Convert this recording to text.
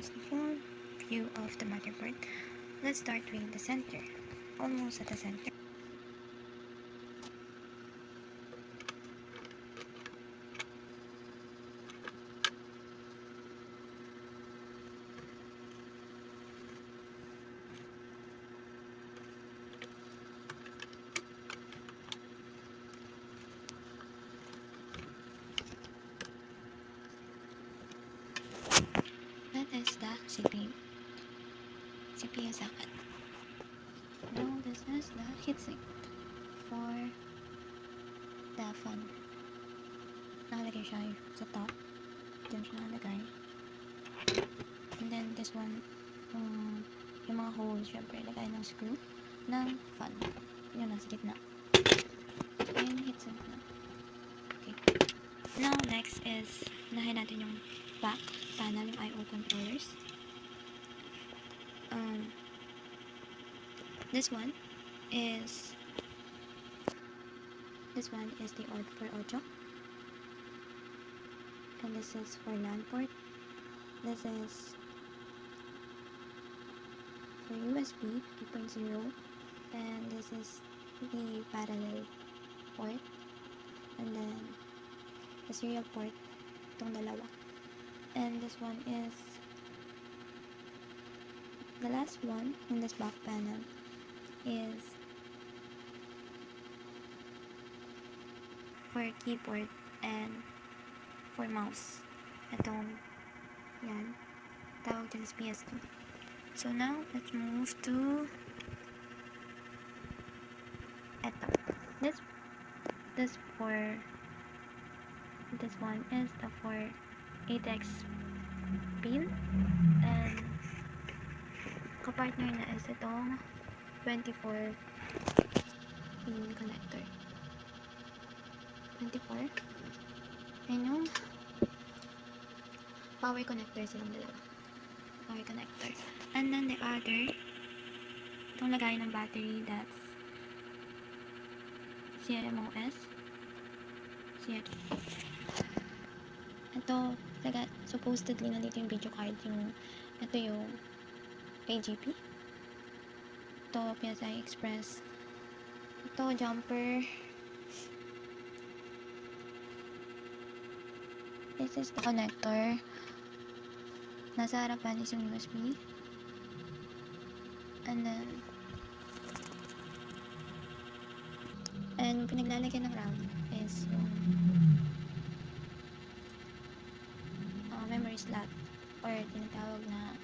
is the full view of the motherboard. Let's start with the center. Almost at the center. That is the CPU socket. Now this is the heatsink for the fan. Nakalagay siya sa top. Diyan siya nakalagay. And then this one, yung mga holes, syempre, lagay ng screw ng fan. Yun, nasa gitna. And heatsink na. Okay. Now, next is, unahin natin yung back panel, yung I/O controllers. This one is the for audio, and this is for LAN port. This is for USB 2.0, and this is the parallel port, and then the serial port, itong dalawa. And this one is the last one in this back panel is for keyboard and for mouse. Itong yan, tawag din is PS2. So now let's move to eto. This one is the for 8x pin, and kapartner na is itong 24 pin connector. 24. And yung power connector silang dalawa. Power connector. And then the other, itong lagay ng battery, that's CMOS. Ito, supposedly nandito yung video card, ito yung AGP. Ito, PSI Express. Ito, jumper. This is the connector. Nasa harapan is yung USB. And then, pinaglalagyan ng RAM is yung memory slot, or tinatawag na